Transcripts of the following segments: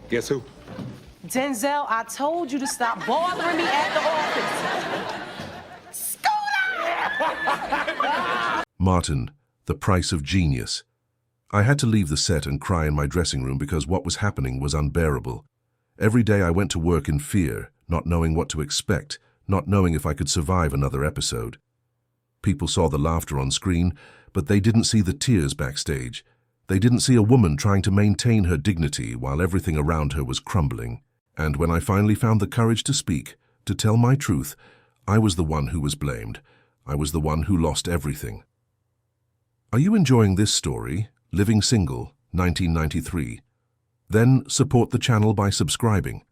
Guess who? Denzel, I told you to stop bothering me at the office. Scooter! Martin, The Price of Genius. I had to leave the set and cry in my dressing room because what was happening was unbearable. Every day I went to work in fear, not knowing what to expect, not knowing if I could survive another episode. People saw the laughter on screen, but they didn't see the tears backstage. They didn't see a woman trying to maintain her dignity while everything around her was crumbling. And when I finally found the courage to speak, to tell my truth, I was the one who was blamed. I was the one who lost everything. Are you enjoying this story, Living Single, 1993? Then support the channel by subscribing.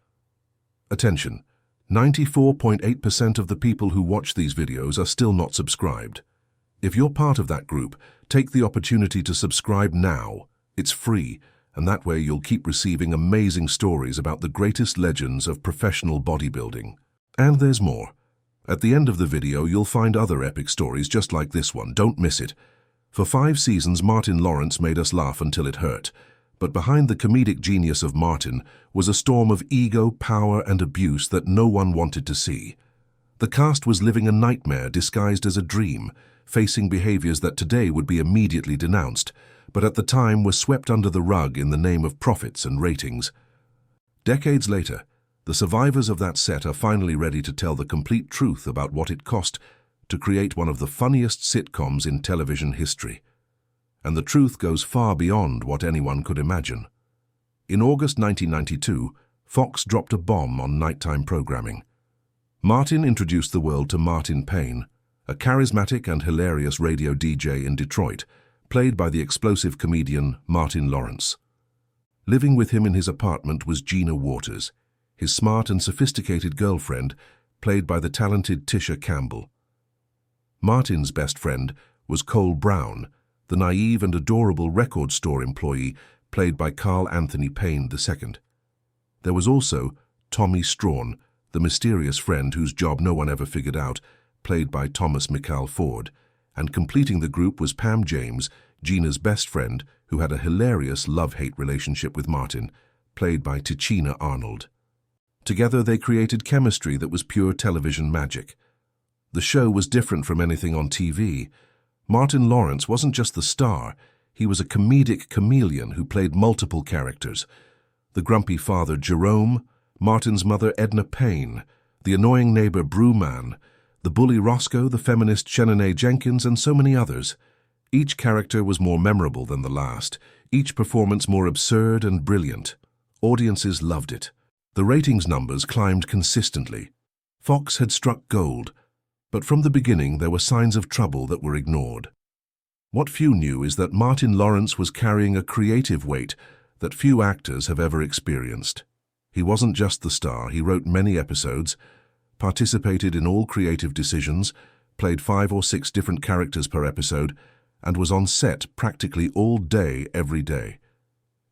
Attention, 94.8% of the people who watch these videos are still not subscribed. If you're part of that group, take the opportunity to subscribe now. It's free, and that way you'll keep receiving amazing stories about the greatest legends of professional bodybuilding. And there's more. At the end of the video, you'll find other epic stories just like this one. Don't miss it. For 5 seasons, Martin Lawrence made us laugh until it hurt. But behind the comedic genius of Martin was a storm of ego, power, and abuse that no one wanted to see. The cast was living a nightmare disguised as a dream, facing behaviors that today would be immediately denounced, but at the time were swept under the rug in the name of profits and ratings. Decades later, the survivors of that set are finally ready to tell the complete truth about what it cost to create one of the funniest sitcoms in television history. And the truth goes far beyond what anyone could imagine. In August 1992, Fox dropped a bomb on nighttime programming. Martin introduced the world to Martin Payne, a charismatic and hilarious radio DJ in Detroit, played by the explosive comedian Martin Lawrence. Living with him in his apartment was Gina Waters, his smart and sophisticated girlfriend, played by the talented Tisha Campbell. Martin's best friend was Cole Brown, the naive and adorable record store employee played by Carl Anthony Payne II. There was also Tommy Strawn, the mysterious friend whose job no one ever figured out, played by Thomas Michael Ford, and completing the group was Pam James, Gina's best friend, who had a hilarious love-hate relationship with Martin, played by Tichina Arnold. Together they created chemistry that was pure television magic. The show was different from anything on TV. Martin Lawrence wasn't just the star, he was a comedic chameleon who played multiple characters. The grumpy father Jerome, Martin's mother Edna Payne, the annoying neighbor Brewman, the bully Roscoe, the feminist Shanae Jenkins, and so many others. Each character was more memorable than the last, each performance more absurd and brilliant. Audiences loved it. The ratings numbers climbed consistently. Fox had struck gold, but from the beginning there were signs of trouble that were ignored. What few knew is that Martin Lawrence was carrying a creative weight that few actors have ever experienced. He wasn't just the star, he wrote many episodes, participated in all creative decisions, played 5 or 6 different characters per episode, and was on set practically all day, every day.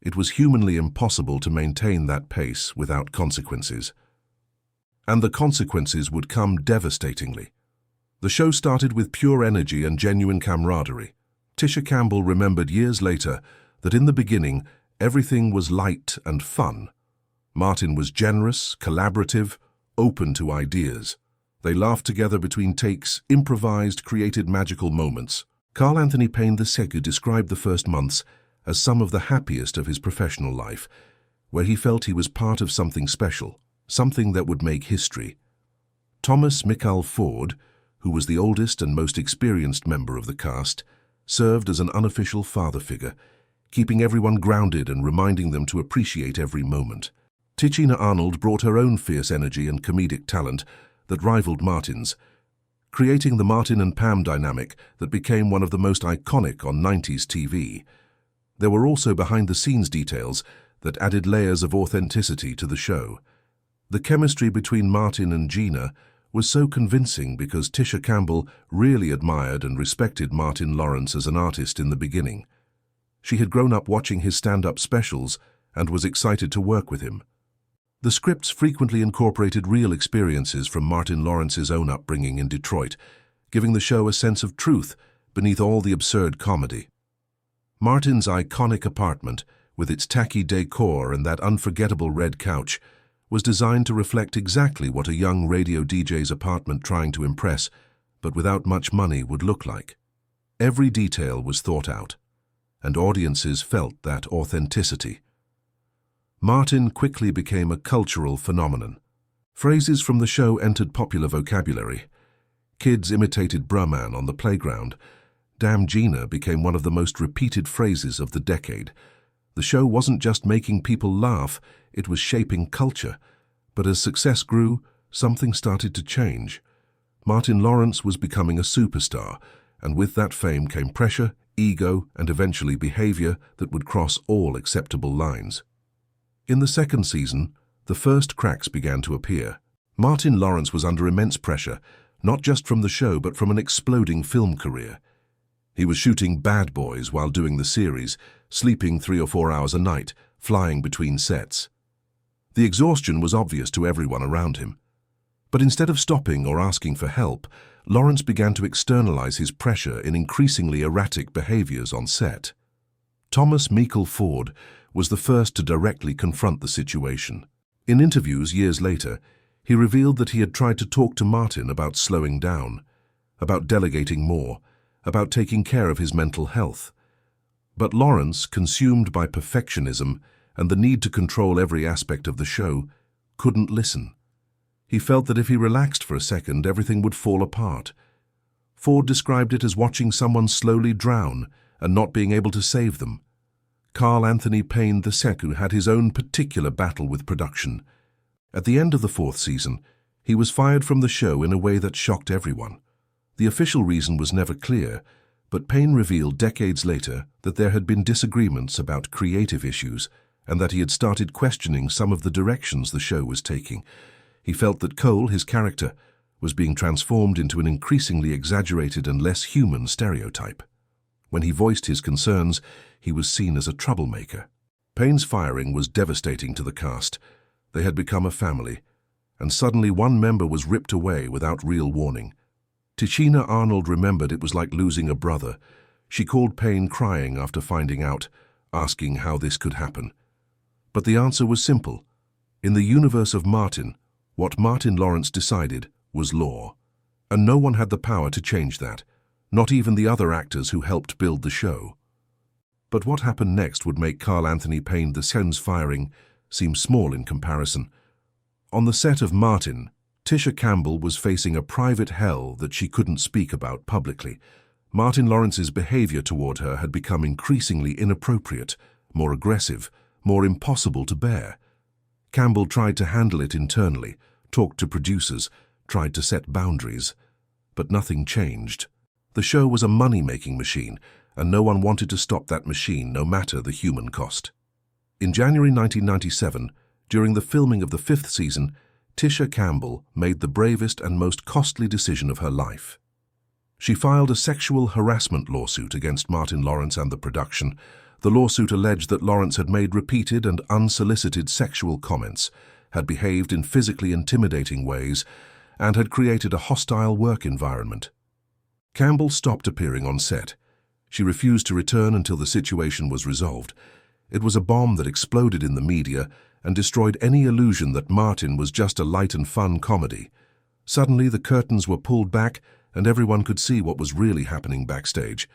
It was humanly impossible to maintain that pace without consequences. And the consequences would come devastatingly. The show started with pure energy and genuine camaraderie. Tisha Campbell remembered years later that in the beginning, everything was light and fun. Martin was generous, collaborative, open to ideas. They laughed together between takes, improvised, created magical moments. Carl Anthony Payne II described the first months as some of the happiest of his professional life, where he felt he was part of something special, something that would make history. Thomas Michael Ford, who was the oldest and most experienced member of the cast, served as an unofficial father figure, keeping everyone grounded and reminding them to appreciate every moment. Tichina Arnold brought her own fierce energy and comedic talent that rivaled Martin's, creating the Martin and Pam dynamic that became one of the most iconic on 90s TV. There were also behind-the-scenes details that added layers of authenticity to the show. The chemistry between Martin and Gina was so convincing because Tisha Campbell really admired and respected Martin Lawrence as an artist in the beginning. She had grown up watching his stand-up specials and was excited to work with him. The scripts frequently incorporated real experiences from Martin Lawrence's own upbringing in Detroit, giving the show a sense of truth beneath all the absurd comedy. Martin's iconic apartment, with its tacky decor and that unforgettable red couch, was designed to reflect exactly what a young radio DJ's apartment trying to impress, but without much money, would look like. Every detail was thought out, and audiences felt that authenticity. Martin quickly became a cultural phenomenon. Phrases from the show entered popular vocabulary. Kids imitated Brahman on the playground. Damn Gina became one of the most repeated phrases of the decade. The show wasn't just making people laugh, it was shaping culture. But as success grew, something started to change. Martin Lawrence was becoming a superstar, and with that fame came pressure, ego, and eventually behavior that would cross all acceptable lines. In the second season, the first cracks began to appear. Martin Lawrence was under immense pressure, not just from the show but from an exploding film career. He was shooting Bad Boys while doing the series, sleeping 3 or 4 hours a night, flying between sets. The exhaustion was obvious to everyone around him. But instead of stopping or asking for help, Lawrence began to externalize his pressure in increasingly erratic behaviors on set. Thomas Meikle Ford was the first to directly confront the situation. In interviews years later, he revealed that he had tried to talk to Martin about slowing down, about delegating more, about taking care of his mental health. But Lawrence, consumed by perfectionism and the need to control every aspect of the show, couldn't listen. He felt that if he relaxed for a second, everything would fall apart. Ford described it as watching someone slowly drown and not being able to save them. Carl Anthony Payne II had his own particular battle with production. At the end of the 4th season, he was fired from the show in a way that shocked everyone. The official reason was never clear, but Payne revealed decades later that there had been disagreements about creative issues and that he had started questioning some of the directions the show was taking. He felt that Cole, his character, was being transformed into an increasingly exaggerated and less human stereotype. When he voiced his concerns, he was seen as a troublemaker. Payne's firing was devastating to the cast. They had become a family, and suddenly one member was ripped away without real warning. Tichina Arnold remembered it was like losing a brother. She called Payne crying after finding out, asking how this could happen. But the answer was simple. In the universe of Martin, what Martin Lawrence decided was law, and no one had the power to change that, not even the other actors who helped build the show. But what happened next would make Carl Anthony Payne II's firing seem small in comparison. On the set of Martin, Tisha Campbell was facing a private hell that she couldn't speak about publicly. Martin Lawrence's behavior toward her had become increasingly inappropriate, more aggressive, more impossible to bear. Campbell tried to handle it internally, talked to producers, tried to set boundaries, but nothing changed. The show was a money-making machine, and no one wanted to stop that machine, no matter the human cost. In January 1997, during the filming of the 5th season, Tisha Campbell made the bravest and most costly decision of her life. She filed a sexual harassment lawsuit against Martin Lawrence and the production. The lawsuit alleged that Lawrence had made repeated and unsolicited sexual comments, had behaved in physically intimidating ways, and had created a hostile work environment. Campbell stopped appearing on set. She refused to return until the situation was resolved. It was a bomb that exploded in the media and destroyed any illusion that Martin was just a light and fun comedy. Suddenly, the curtains were pulled back and everyone could see what was really happening backstage.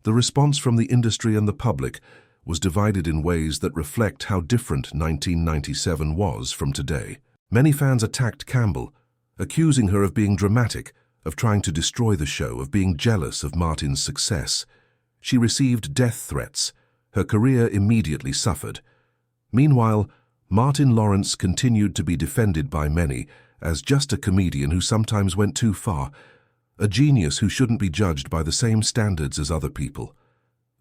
The response from the industry and the public was divided in ways that reflect how different 1997 was from today. Many fans attacked Campbell, accusing her of being dramatic, of trying to destroy the show, of being jealous of Martin's success. She received death threats. Her career immediately suffered. Meanwhile, Martin Lawrence continued to be defended by many as just a comedian who sometimes went too far, a genius who shouldn't be judged by the same standards as other people.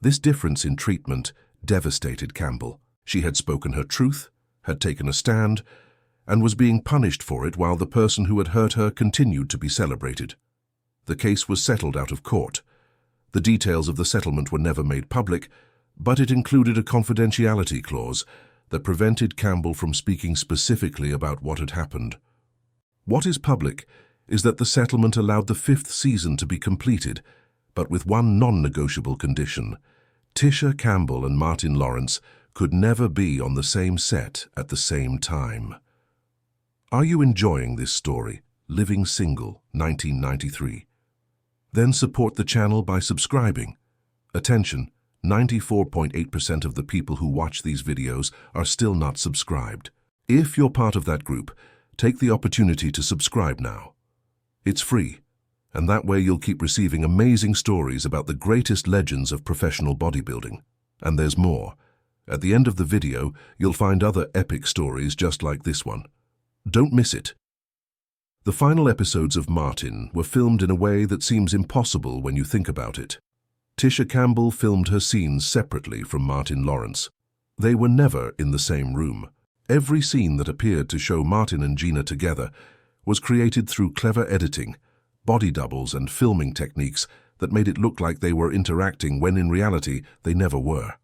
This difference in treatment devastated Campbell. She had spoken her truth, had taken a stand, and was being punished for it while the person who had hurt her continued to be celebrated. The case was settled out of court. The details of the settlement were never made public, but it included a confidentiality clause that prevented Campbell from speaking specifically about what had happened. What is public is that the settlement allowed the 5th season to be completed, but with one non-negotiable condition. Tisha Campbell and Martin Lawrence could never be on the same set at the same time. Are you enjoying this story, Living Single, 1993? Then support the channel by subscribing. Attention, 94.8% of the people who watch these videos are still not subscribed. If you're part of that group, take the opportunity to subscribe now. It's free, and that way you'll keep receiving amazing stories about the greatest legends of professional bodybuilding. And there's more. At the end of the video, you'll find other epic stories just like this one. Don't miss it. The final episodes of Martin were filmed in a way that seems impossible when you think about it. Tisha Campbell filmed her scenes separately from Martin Lawrence. They were never in the same room. Every scene that appeared to show Martin and Gina together was created through clever editing, body doubles and filming techniques that made it look like they were interacting when in reality they never were.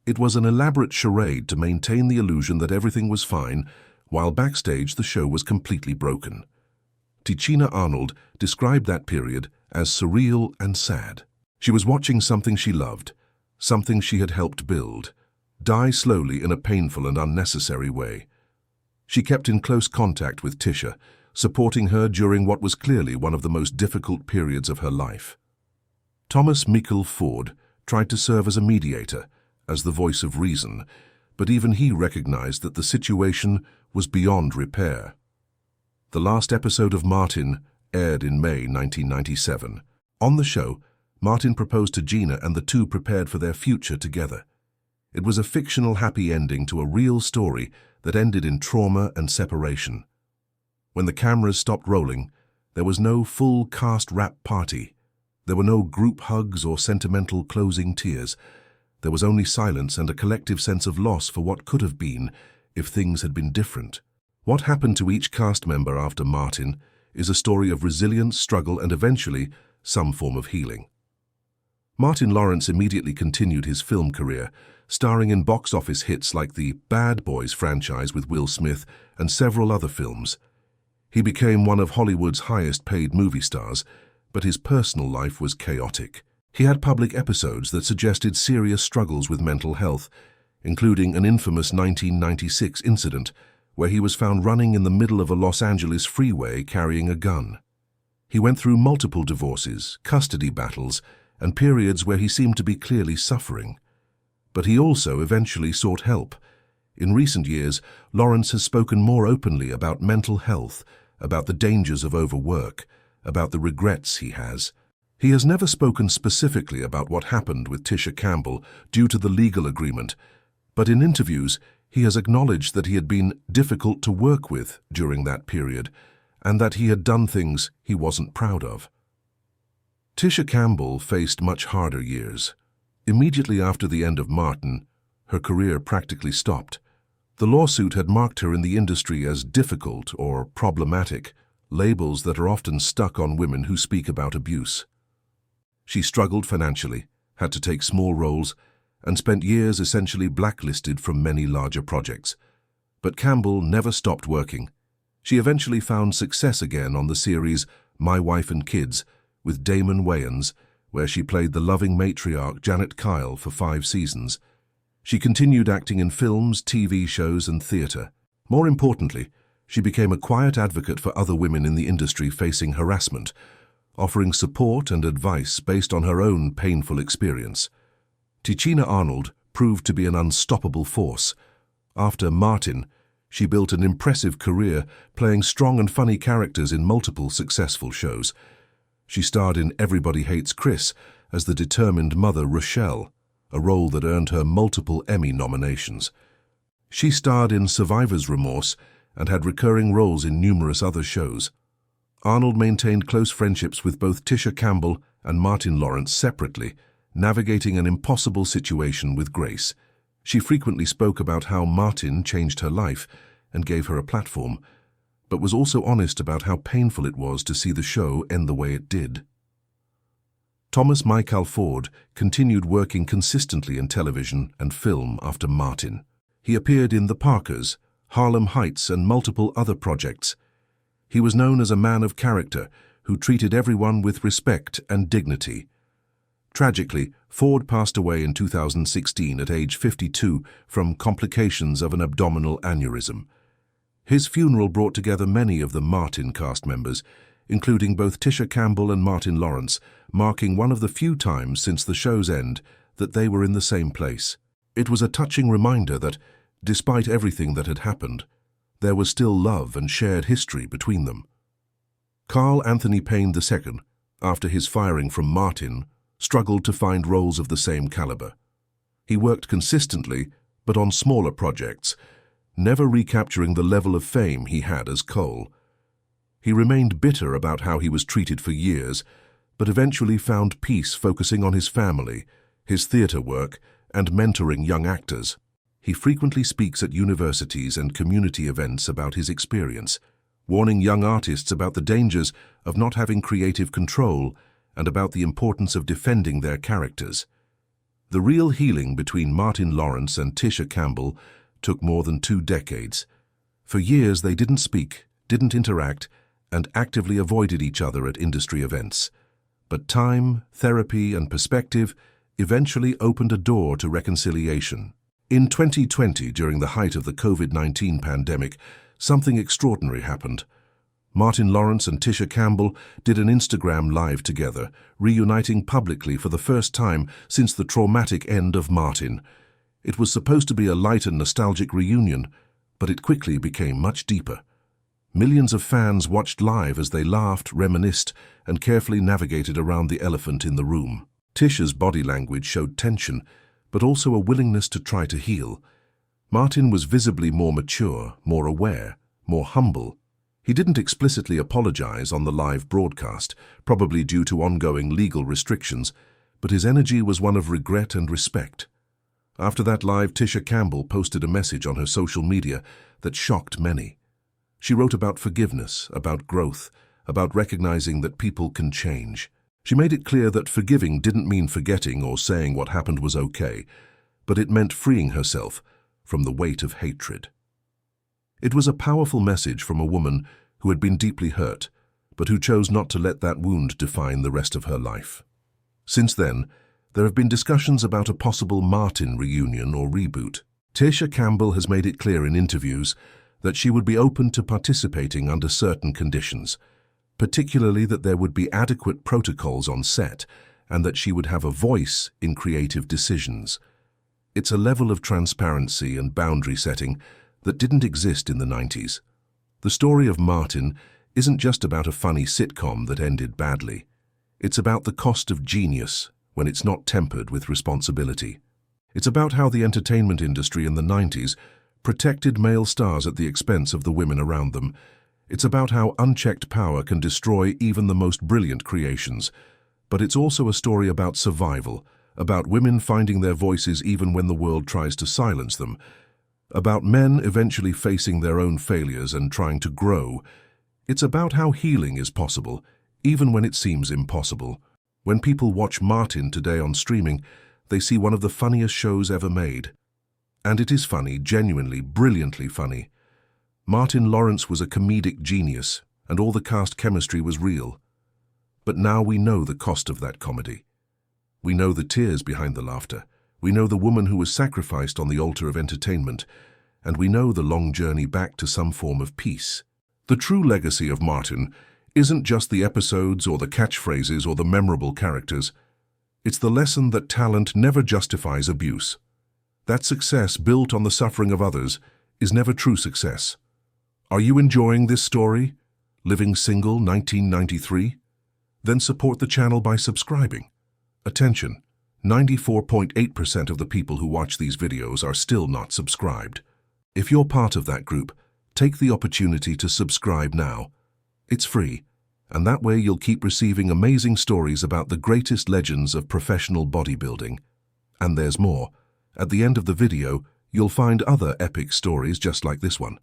It was an elaborate charade to maintain the illusion that everything was fine, while backstage the show was completely broken. Tichina Arnold described that period as surreal and sad. She was watching something she loved, something she had helped build, die slowly in a painful and unnecessary way. She kept in close contact with Tisha, supporting her during what was clearly one of the most difficult periods of her life. Thomas Michael Ford tried to serve as a mediator, as the voice of reason, but even he recognized that the situation was beyond repair. The last episode of Martin aired in May 1997. On the show, Martin proposed to Gina and the two prepared for their future together. It was a fictional happy ending to a real story that ended in trauma and separation. When the cameras stopped rolling, there was no full cast wrap party. There were no group hugs or sentimental closing tears. There was only silence and a collective sense of loss for what could have been if things had been different. What happened to each cast member after Martin is a story of resilience, struggle, and eventually some form of healing. Martin Lawrence immediately continued his film career, starring in box office hits like the Bad Boys franchise with Will Smith and several other films. He became one of Hollywood's highest-paid movie stars, but his personal life was chaotic. He had public episodes that suggested serious struggles with mental health, including an infamous 1996 incident where he was found running in the middle of a Los Angeles freeway carrying a gun. He went through multiple divorces, custody battles, and periods where he seemed to be clearly suffering. But he also eventually sought help. In recent years, Lawrence has spoken more openly about mental health, about the dangers of overwork, about the regrets he has. He has never spoken specifically about what happened with Tisha Campbell due to the legal agreement, but in interviews he has acknowledged that he had been difficult to work with during that period and that he had done things he wasn't proud of. Tisha Campbell faced much harder years. Immediately after the end of Martin, her career practically stopped. The lawsuit had marked her in the industry as difficult or problematic, labels that are often stuck on women who speak about abuse. She struggled financially, had to take small roles, and spent years essentially blacklisted from many larger projects. But Campbell never stopped working. She eventually found success again on the series My Wife and Kids with Damon Wayans, where she played the loving matriarch Janet Kyle for 5 seasons. She continued acting in films, TV shows, and theatre. More importantly, she became a quiet advocate for other women in the industry facing harassment, offering support and advice based on her own painful experience. Tichina Arnold proved to be an unstoppable force. After Martin, she built an impressive career playing strong and funny characters in multiple successful shows. She starred in Everybody Hates Chris as the determined mother Rochelle, a role that earned her multiple Emmy nominations. She starred in Survivor's Remorse and had recurring roles in numerous other shows. Arnold maintained close friendships with both Tisha Campbell and Martin Lawrence separately, navigating an impossible situation with grace. She frequently spoke about how Martin changed her life and gave her a platform, but was also honest about how painful it was to see the show end the way it did. Thomas Michael Ford continued working consistently in television and film after Martin. He appeared in The Parkers, Harlem Heights, and multiple other projects. He was known as a man of character who treated everyone with respect and dignity. Tragically, Ford passed away in 2016 at age 52 from complications of an abdominal aneurysm. His funeral brought together many of the Martin cast members, including both Tisha Campbell and Martin Lawrence, marking one of the few times since the show's end that they were in the same place. It was a touching reminder that, despite everything that had happened, there was still love and shared history between them. Carl Anthony Payne II, after his firing from Martin, struggled to find roles of the same caliber. He worked consistently, but on smaller projects, never recapturing the level of fame he had as Cole. He remained bitter about how he was treated for years, but eventually found peace focusing on his family, his theatre work, and mentoring young actors. He frequently speaks at universities and community events about his experience, warning young artists about the dangers of not having creative control and about the importance of defending their characters. The real healing between Martin Lawrence and Tisha Campbell took more than 2 decades. For years they didn't speak, didn't interact, and actively avoided each other at industry events. But time, therapy, and perspective eventually opened a door to reconciliation. In 2020, during the height of the COVID-19 pandemic, something extraordinary happened. Martin Lawrence and Tisha Campbell did an Instagram Live together, reuniting publicly for the first time since the traumatic end of Martin. It was supposed to be a light and nostalgic reunion, but it quickly became much deeper. Millions of fans watched live as they laughed, reminisced, and carefully navigated around the elephant in the room. Tisha's body language showed tension, but also a willingness to try to heal. Martin was visibly more mature, more aware, more humble. He didn't explicitly apologize on the live broadcast, probably due to ongoing legal restrictions, but his energy was one of regret and respect. After that live, Tisha Campbell posted a message on her social media that shocked many. She wrote about forgiveness, about growth, about recognizing that people can change. She made it clear that forgiving didn't mean forgetting or saying what happened was okay, but it meant freeing herself from the weight of hatred. It was a powerful message from a woman who had been deeply hurt, but who chose not to let that wound define the rest of her life. Since then, there have been discussions about a possible Martin reunion or reboot. Tisha Campbell has made it clear in interviews that she would be open to participating under certain conditions, particularly that there would be adequate protocols on set and that she would have a voice in creative decisions. It's a level of transparency and boundary setting that didn't exist in the 90s. The story of Martin isn't just about a funny sitcom that ended badly. It's about the cost of genius when it's not tempered with responsibility. It's about how the entertainment industry in the 90s protected male stars at the expense of the women around them. It's about how unchecked power can destroy even the most brilliant creations. But it's also a story about survival, about women finding their voices even when the world tries to silence them, about men eventually facing their own failures and trying to grow. It's about how healing is possible, even when it seems impossible. When people watch Martin today on streaming, they see one of the funniest shows ever made. And it is funny, genuinely, brilliantly funny. Martin Lawrence was a comedic genius, and all the cast chemistry was real. But now we know the cost of that comedy. We know the tears behind the laughter. We know the woman who was sacrificed on the altar of entertainment, and we know the long journey back to some form of peace. The true legacy of Martin isn't just the episodes or the catchphrases or the memorable characters. It's the lesson that talent never justifies abuse. That success built on the suffering of others is never true success. Are you enjoying this story? Living Single 1993? Then support the channel by subscribing. Attention! 94.8% of the people who watch these videos are still not subscribed. If you're part of that group, take the opportunity to subscribe now. It's free, and that way you'll keep receiving amazing stories about the greatest legends of professional bodybuilding. And there's more. At the end of the video, you'll find other epic stories just like this one.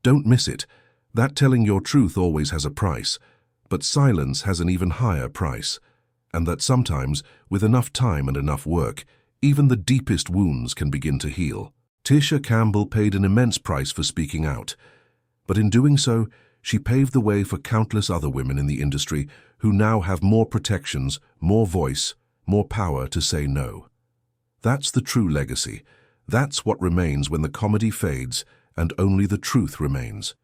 Don't miss it. That telling your truth always has a price, but silence has an even higher price. And that sometimes, with enough time and enough work, even the deepest wounds can begin to heal. Tisha Campbell paid an immense price for speaking out, but in doing so, she paved the way for countless other women in the industry who now have more protections, more voice, more power to say no. That's the true legacy. That's what remains when the comedy fades and only the truth remains.